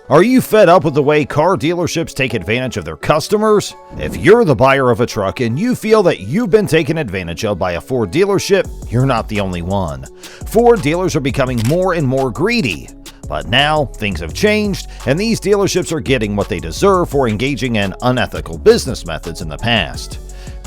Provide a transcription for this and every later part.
Are you fed up with the way car dealerships take advantage of their customers? If you're the buyer of a truck and you feel that you've been taken advantage of by a Ford dealership, you're not the only one. Ford dealers are becoming more and more greedy. But now, things have changed, and these dealerships are getting what they deserve for engaging in unethical business methods in the past.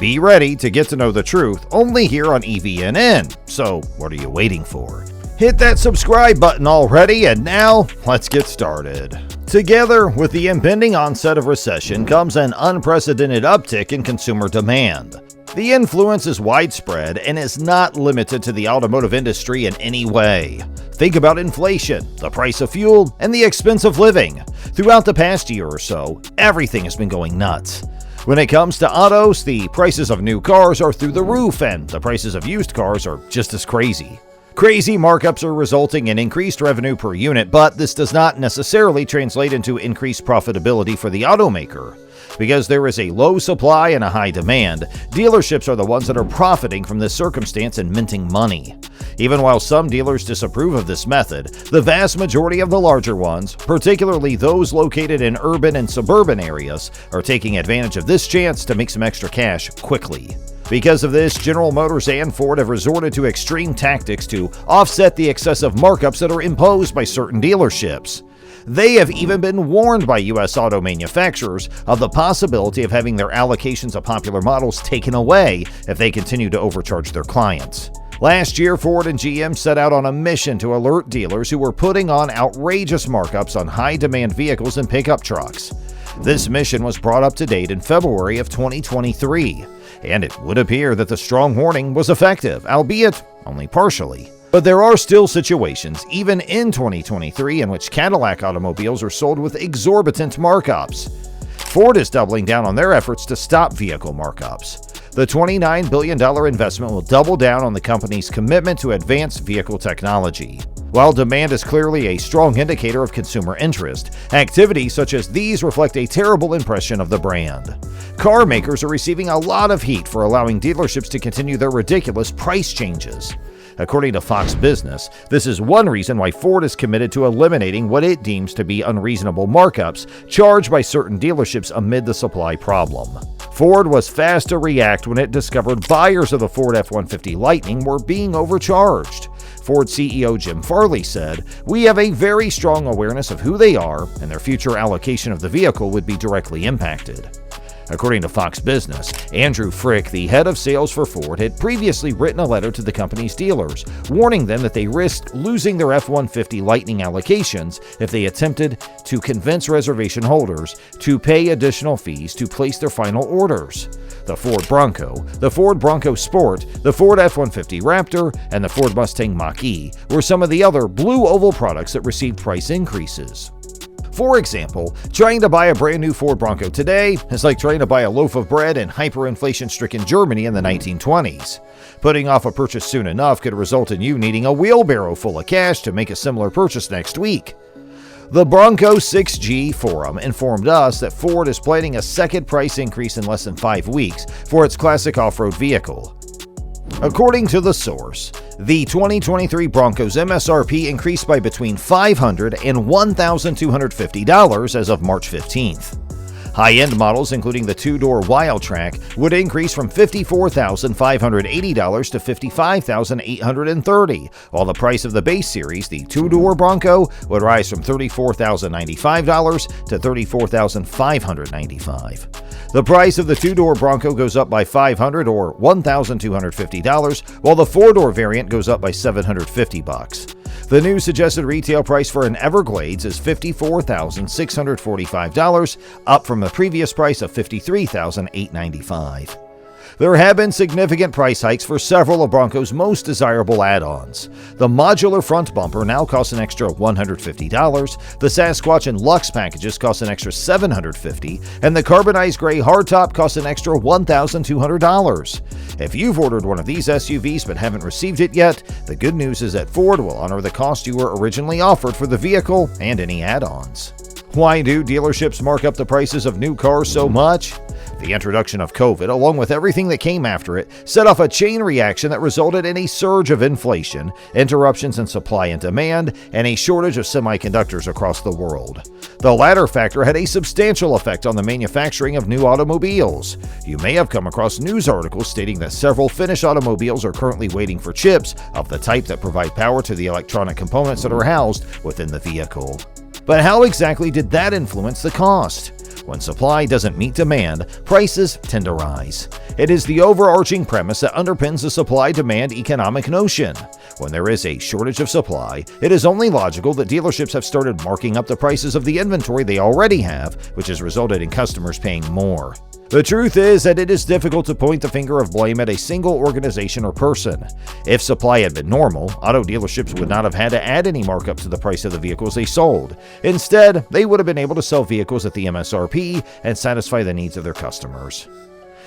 Be ready to get to know the truth only here on EVNN. So, what are you waiting for? Hit that subscribe button already, and now, let's get started. Together with the impending onset of recession comes an unprecedented uptick in consumer demand. The influence is widespread and is not limited to the automotive industry in any way. Think about inflation, the price of fuel, and the expense of living. Throughout the past year or so, everything has been going nuts. When it comes to autos, the prices of new cars are through the roof, and the prices of used cars are just as crazy. Crazy markups are resulting in increased revenue per unit, but this does not necessarily translate into increased profitability for the automaker. Because there is a low supply and a high demand, dealerships are the ones that are profiting from this circumstance and minting money. Even while some dealers disapprove of this method, the vast majority of the larger ones, particularly those located in urban and suburban areas, are taking advantage of this chance to make some extra cash quickly. Because of this, General Motors and Ford have resorted to extreme tactics to offset the excessive markups that are imposed by certain dealerships. They have even been warned by U.S. auto manufacturers of the possibility of having their allocations of popular models taken away if they continue to overcharge their clients. Last year, Ford and GM set out on a mission to alert dealers who were putting on outrageous markups on high-demand vehicles and pickup trucks. This mission was brought up to date in February of 2023, and it would appear that the strong warning was effective, albeit only partially. But there are still situations, even in 2023, in which Cadillac automobiles are sold with exorbitant markups. Ford is doubling down on their efforts to stop vehicle markups. The $29 billion investment will double down on the company's commitment to advanced vehicle technology. While demand is clearly a strong indicator of consumer interest, activities such as these reflect a terrible impression of the brand. Car makers are receiving a lot of heat for allowing dealerships to continue their ridiculous price changes. According to Fox Business, this is one reason why Ford is committed to eliminating what it deems to be unreasonable markups charged by certain dealerships amid the supply problem. Ford was fast to react when it discovered buyers of the Ford F-150 Lightning were being overcharged. Ford CEO Jim Farley said, "We have a very strong awareness of who they are, and their future allocation of the vehicle would be directly impacted." According to Fox Business, Andrew Frick, the head of sales for Ford, had previously written a letter to the company's dealers, warning them that they risked losing their F-150 Lightning allocations if they attempted to convince reservation holders to pay additional fees to place their final orders. The Ford Bronco, the Ford Bronco Sport, the Ford F-150 Raptor, and the Ford Mustang Mach-E were some of the other blue oval products that received price increases. For example, trying to buy a brand new Ford Bronco today is like trying to buy a loaf of bread in hyperinflation-stricken Germany in the 1920s. Putting off a purchase soon enough could result in you needing a wheelbarrow full of cash to make a similar purchase next week. The Bronco 6G Forum informed us that Ford is planning a second price increase in less than 5 weeks for its classic off-road vehicle. According to the source, the 2023 Bronco's MSRP increased by between $500 and $1,250 as of March 15th. High-end models, including the two-door Wildtrak, would increase from $54,580 to $55,830, while the price of the base series, the two-door Bronco, would rise from $34,095 to $34,595. The price of the two-door Bronco goes up by $500 or $1,250, while the four-door variant goes up by $750. The new suggested retail price for an Everglades is $54,645, up from the previous price of $53,895. There have been significant price hikes for several of Bronco's most desirable add-ons. The modular front bumper now costs an extra $150, the Sasquatch and Lux packages cost an extra $750, and the carbonized gray hardtop costs an extra $1,200. If you've ordered one of these SUVs but haven't received it yet, the good news is that Ford will honor the cost you were originally offered for the vehicle and any add-ons. Why do dealerships mark up the prices of new cars so much? The introduction of COVID, along with everything that came after it, set off a chain reaction that resulted in a surge of inflation, interruptions in supply and demand, and a shortage of semiconductors across the world. The latter factor had a substantial effect on the manufacturing of new automobiles. You may have come across news articles stating that several finished automobiles are currently waiting for chips of the type that provide power to the electronic components that are housed within the vehicle. But how exactly did that influence the cost? When supply doesn't meet demand, prices tend to rise. It is the overarching premise that underpins the supply-demand economic notion. When there is a shortage of supply, it is only logical that dealerships have started marking up the prices of the inventory they already have, which has resulted in customers paying more. The truth is that it is difficult to point the finger of blame at a single organization or person. If supply had been normal, auto dealerships would not have had to add any markup to the price of the vehicles they sold. Instead, they would have been able to sell vehicles at the MSRP and satisfy the needs of their customers.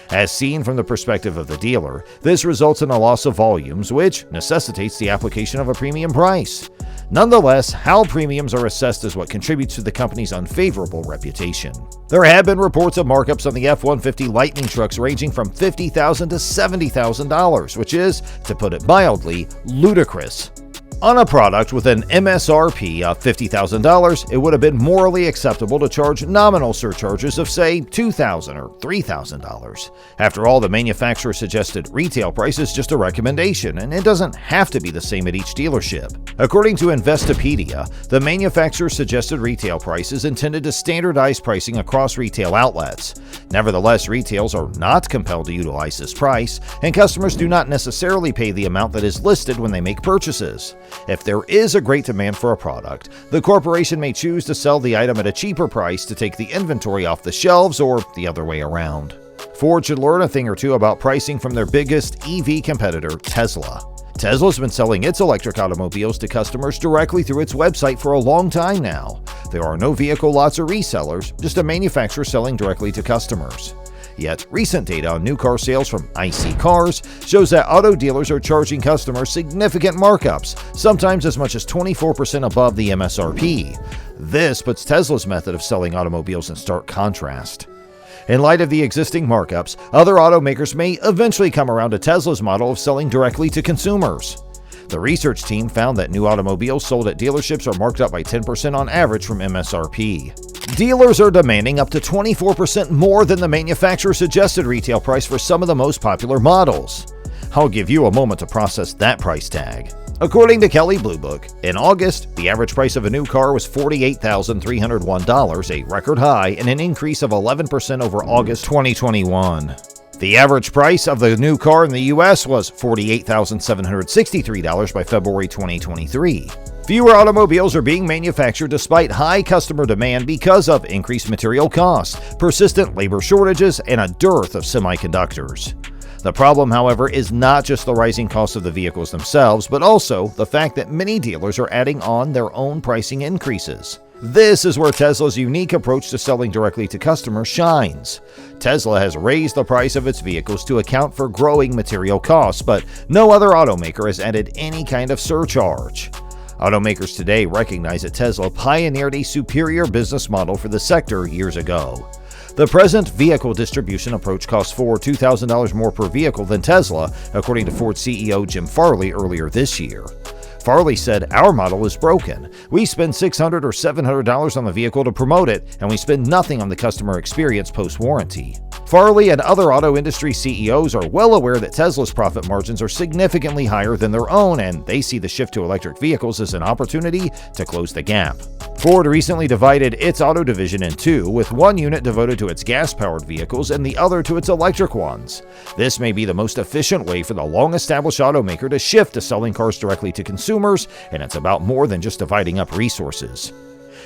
As seen from the perspective of the dealer, this results in a loss of volumes, which necessitates the application of a premium price. Nonetheless, how premiums are assessed is what contributes to the company's unfavorable reputation. There have been reports of markups on the F-150 Lightning trucks ranging from $50,000 to $70,000, which is, to put it mildly, ludicrous. On a product with an MSRP of $50,000, it would have been morally acceptable to charge nominal surcharges of, say, $2,000 or $3,000. After all, the manufacturer's suggested retail price is just a recommendation, and it doesn't have to be the same at each dealership. According to Investopedia, the manufacturer's suggested retail price is intended to standardize pricing across retail outlets. Nevertheless, retails are not compelled to utilize this price, and customers do not necessarily pay the amount that is listed when they make purchases. If there is a great demand for a product, the corporation may choose to sell the item at a cheaper price to take the inventory off the shelves, or the other way around. Ford should learn a thing or two about pricing from their biggest EV competitor, Tesla. Tesla's been selling its electric automobiles to customers directly through its website for a long time now. There are no vehicle lots or resellers, just a manufacturer selling directly to customers. Yet, recent data on new car sales from IC Cars shows that auto dealers are charging customers significant markups, sometimes as much as 24% above the MSRP. This puts Tesla's method of selling automobiles in stark contrast. In light of the existing markups, other automakers may eventually come around to Tesla's model of selling directly to consumers. The research team found that new automobiles sold at dealerships are marked up by 10% on average from MSRP. Dealers are demanding up to 24% more than the manufacturer's suggested retail price for some of the most popular models. I'll give you a moment to process that price tag. According to Kelley Blue Book, in August, the average price of a new car was $48,301, a record high and an increase of 11% over August 2021. The average price of the new car in the U.S. was $48,763 by February 2023. Fewer automobiles are being manufactured despite high customer demand because of increased material costs, persistent labor shortages, and a dearth of semiconductors. The problem, however, is not just the rising cost of the vehicles themselves, but also the fact that many dealers are adding on their own pricing increases. This is where Tesla's unique approach to selling directly to customers shines. Tesla has raised the price of its vehicles to account for growing material costs, but no other automaker has added any kind of surcharge. Automakers today recognize that Tesla pioneered a superior business model for the sector years ago. The present vehicle distribution approach costs Ford $2,000 more per vehicle than Tesla, according to Ford CEO Jim Farley earlier this year. Farley said, "Our model is broken. We spend $600 or $700 on the vehicle to promote it, and we spend nothing on the customer experience post-warranty." Farley and other auto industry CEOs are well aware that Tesla's profit margins are significantly higher than their own, and they see the shift to electric vehicles as an opportunity to close the gap. Ford recently divided its auto division in two, with one unit devoted to its gas-powered vehicles and the other to its electric ones. This may be the most efficient way for the long-established automaker to shift to selling cars directly to consumers, and it's about more than just dividing up resources.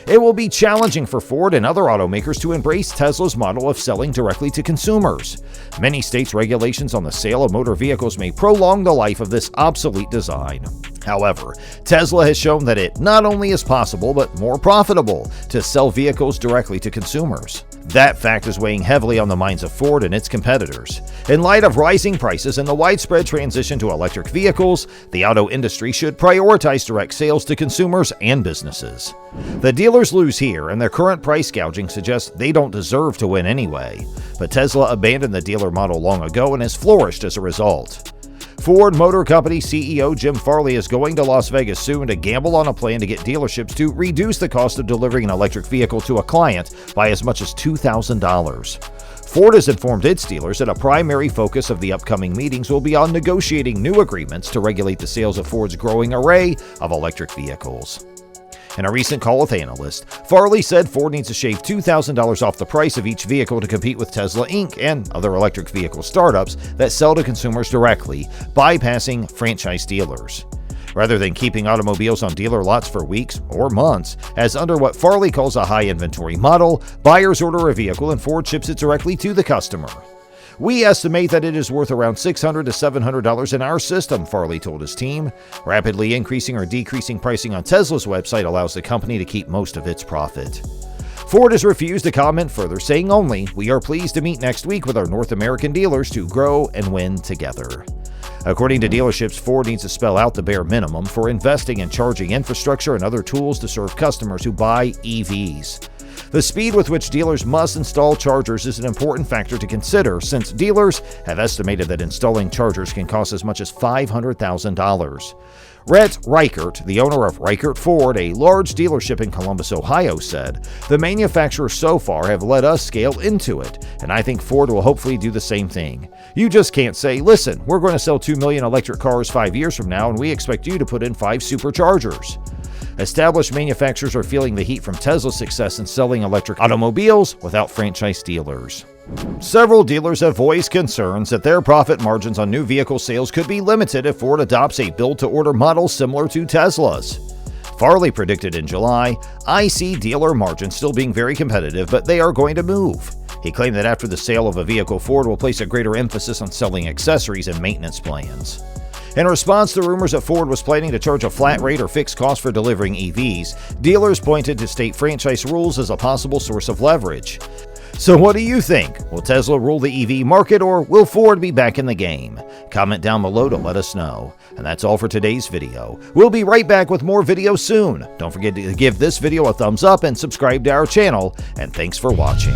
It will be challenging for Ford and other automakers to embrace Tesla's model of selling directly to consumers. Many states' regulations on the sale of motor vehicles may prolong the life of this obsolete design. However, Tesla has shown that it not only is possible but more profitable to sell vehicles directly to consumers. That fact is weighing heavily on the minds of Ford and its competitors. In light of rising prices and the widespread transition to electric vehicles, the auto industry should prioritize direct sales to consumers and businesses. The dealers lose here, and their current price gouging suggests they don't deserve to win anyway. But Tesla abandoned the dealer model long ago and has flourished as a result. Ford Motor Company CEO Jim Farley is going to Las Vegas soon to gamble on a plan to get dealerships to reduce the cost of delivering an electric vehicle to a client by as much as $2,000. Ford has informed its dealers that a primary focus of the upcoming meetings will be on negotiating new agreements to regulate the sales of Ford's growing array of electric vehicles. In a recent call with analysts, Farley said Ford needs to shave $2,000 off the price of each vehicle to compete with Tesla Inc. and other electric vehicle startups that sell to consumers directly, bypassing franchise dealers. Rather than keeping automobiles on dealer lots for weeks or months, as under what Farley calls a high inventory model, buyers order a vehicle and Ford ships it directly to the customer. We estimate that it is worth around $600 to $700 in our system, Farley told his team. Rapidly increasing or decreasing pricing on Tesla's website allows the company to keep most of its profit. Ford has refused to comment further, saying only, "We are pleased to meet next week with our North American dealers to grow and win together." According to dealerships, Ford needs to spell out the bare minimum for investing in charging infrastructure and other tools to serve customers who buy EVs. The speed with which dealers must install chargers is an important factor to consider, since dealers have estimated that installing chargers can cost as much as $500,000. Rhett Reichert, the owner of Reichert Ford, a large dealership in Columbus, Ohio, said, "The manufacturers so far have let us scale into it, and I think Ford will hopefully do the same thing. You just can't say, listen, we're going to sell 2 million electric cars 5 years from now, and we expect you to put in 5 superchargers." Established manufacturers are feeling the heat from Tesla's success in selling electric automobiles without franchise dealers. Several dealers have voiced concerns that their profit margins on new vehicle sales could be limited if Ford adopts a build-to-order model similar to Tesla's. Farley predicted in July, "I see dealer margins still being very competitive, but they are going to move." He claimed that after the sale of a vehicle, Ford will place a greater emphasis on selling accessories and maintenance plans. In response to rumors that Ford was planning to charge a flat rate or fixed cost for delivering EVs, dealers pointed to state franchise rules as a possible source of leverage. So what do you think? Will Tesla rule the EV market, or will Ford be back in the game? Comment down below to let us know. And that's all for today's video. We'll be right back with more videos soon. Don't forget to give this video a thumbs up and subscribe to our channel, and thanks for watching.